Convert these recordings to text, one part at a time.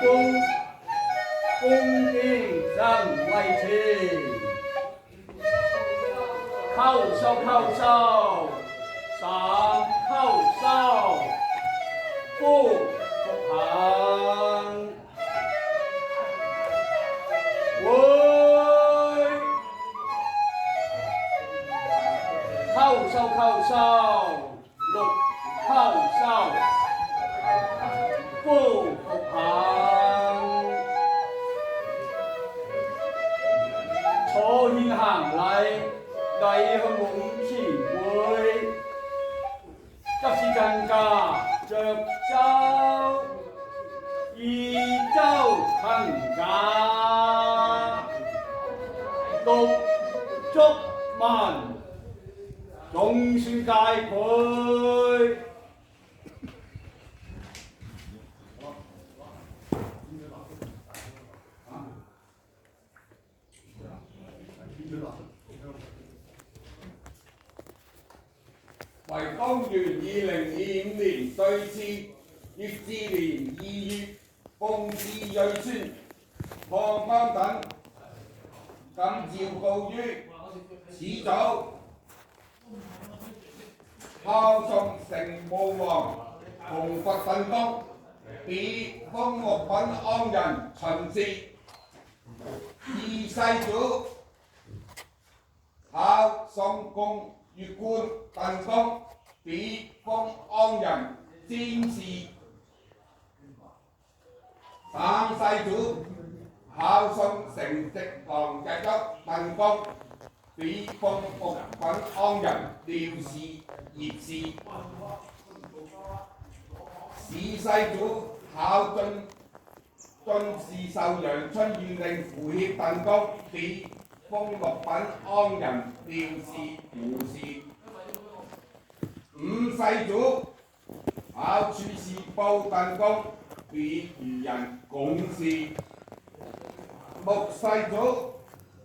恭敬上位前，叩首叩首，三叩首，复行。喂，叩首叩首，六叩首，复行。坐獻行禮，禮向往前會，急使真假着舟，二舟行架，獨足文，總算皆配。為公元2025年歲次乙巳年2月，奉祀瑞孫、漢邦等，謹詔告於始祖孝宋成武王弘佛等公，別封六品安人秦氏。二世祖孝宋共月官鄧公，別封安人詹氏。三世祖孝宋成直郎日吉鄧公，別封六品安人廖氏、葉氏。四世祖孝晉氏壽陽春縣令符協鄧公，別封六品安人廖氏、胡氏。五世祖孝處士布鄧公，別漁人龔氏。六世祖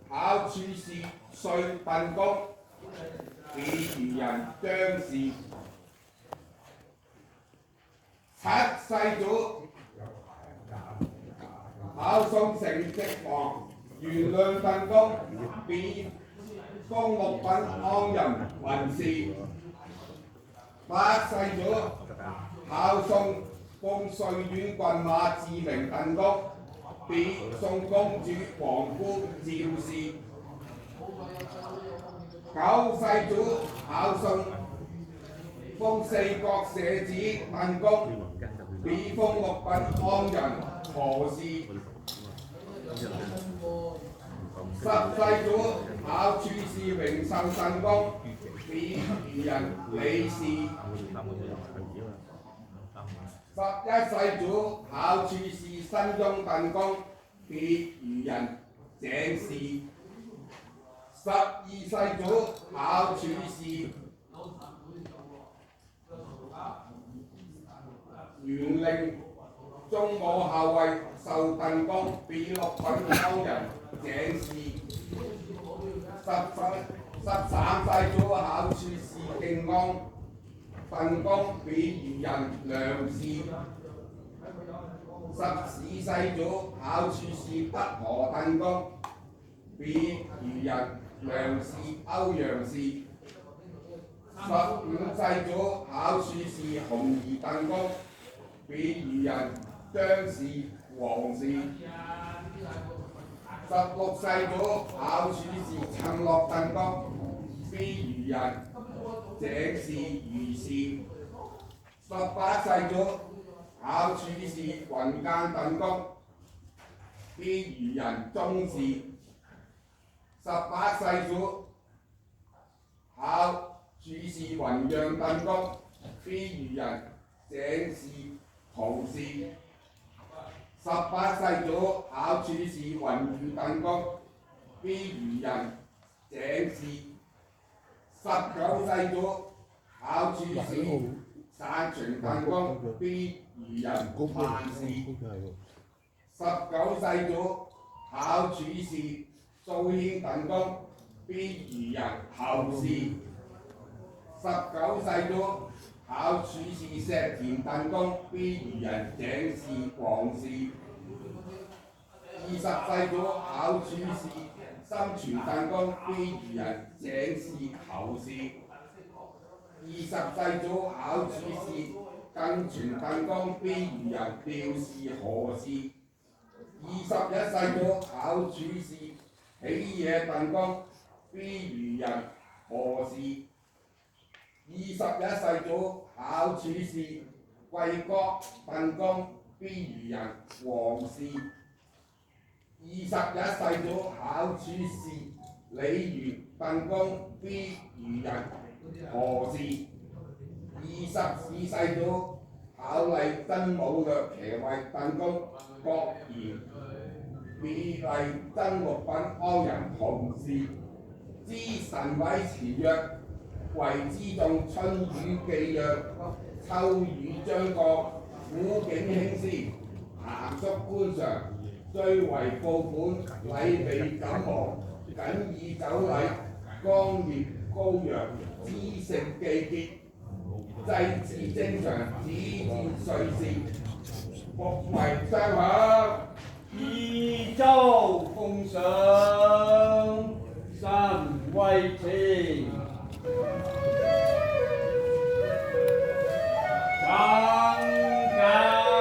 孝處士遂鄧公，別漁人張氏。七世祖孝宋成直王元亮鄧公，別封六品安人雲氏。八世祖孝宋封瑞縣郡馬志明鄧公，別宋公主皇姑趙氏。九世祖孝宋封四國舍子鄧公，別封六品安人何氏。十世祖孝處士榮壽鄧公，別漁人李氏。11世祖孝處士新雍鄧公，別漁人鄭氏。12世祖孝處士元令中武校尉壽鄧公，別六品安人鄭氏。13世祖孝處士敬安鄧公，別漁人梁氏。14世祖孝處士德和鄧公，別漁人梁氏歐陽氏。15世祖孝處士洪儀鄧公，別漁人張氏黃氏。16世祖孝處士陳樂鄧公，別漁人鄭氏余氏。18世祖孝處士雲間鄧公，別漁人鍾氏。18世祖孝處士雲讓鄧公，別漁人鄭氏陶氏。18世祖孝處士雲宇鄧公，別漁人鄭氏。19世祖孝處士散傳鄧公，別漁人范氏。19世祖孝處士蘇軒鄧公，別漁人侯氏。19世祖孝處士石田鄧公，別漁人鄭氏黃氏。20世祖考處士心存鄧公非愚人井氏侯氏。20世祖考處士更傳鄧公非愚人廖氏何氏。21世祖考處士喜野鄧公非愚人何氏。21世祖考處士貴國鄧公非愚人王氏。21世祖考處士李元鄧公非愚人何氏。24世祖考勵真武略騎尉鄧公郭賢美麗真六品安人洪氏。知神位前曰為之眾春雨寄曰秋雨將過苦景興師鹹叔官常追為報本禮未敢忘僅以酒禮光烈高揚知性既結祭祀正常子戰瑞士復為相響以州奉上神為前長間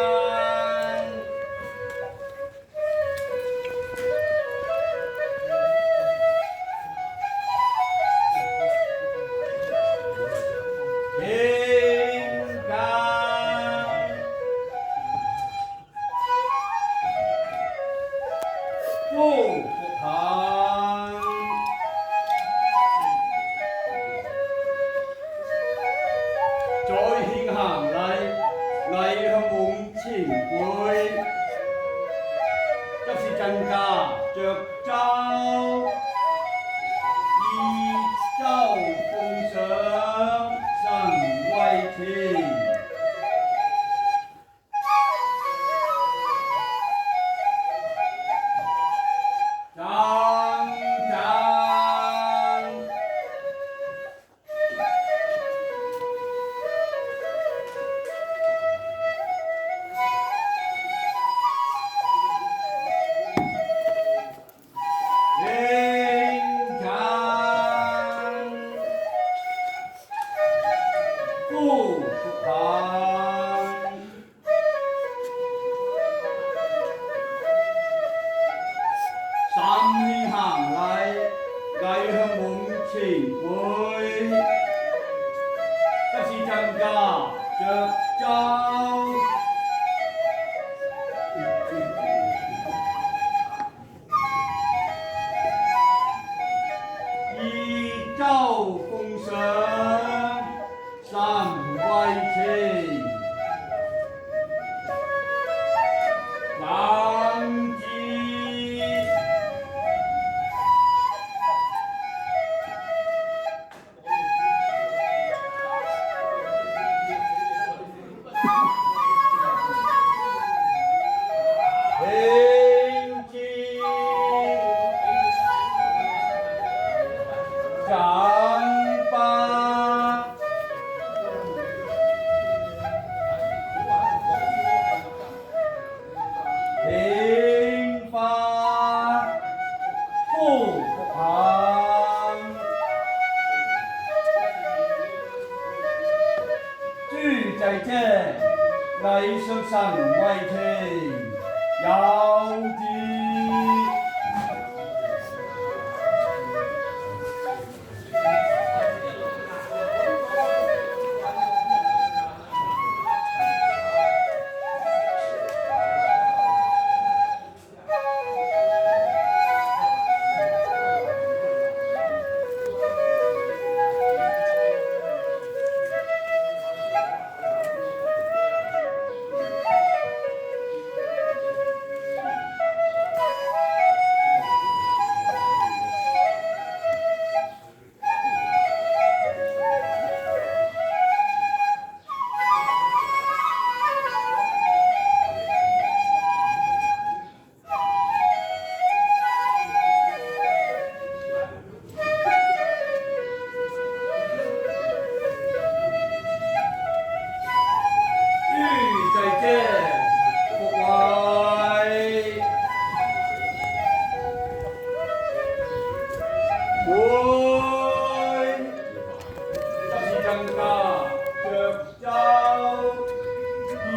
宇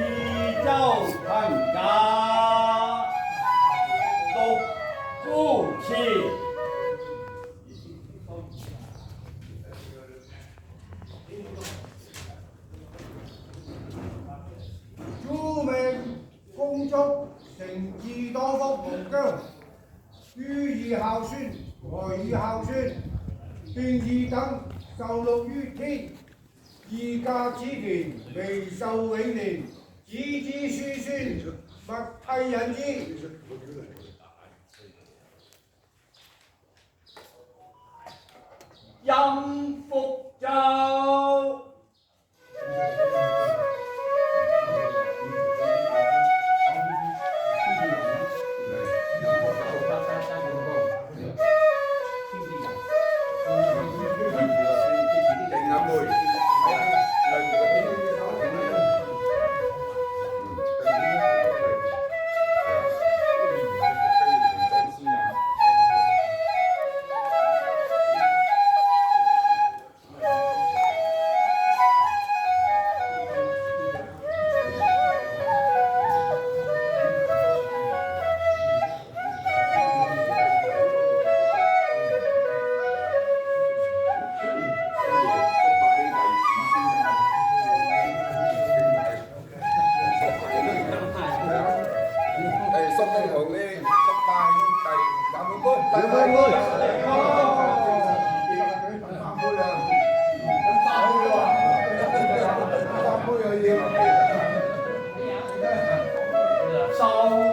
宙看家，都不起。祝命恭祝誠志多福無疆，於義孝孫，來義孝孫，並二等受禄於天，二家之權，微壽永年，子子孫孫，勿替人之。陰福州。收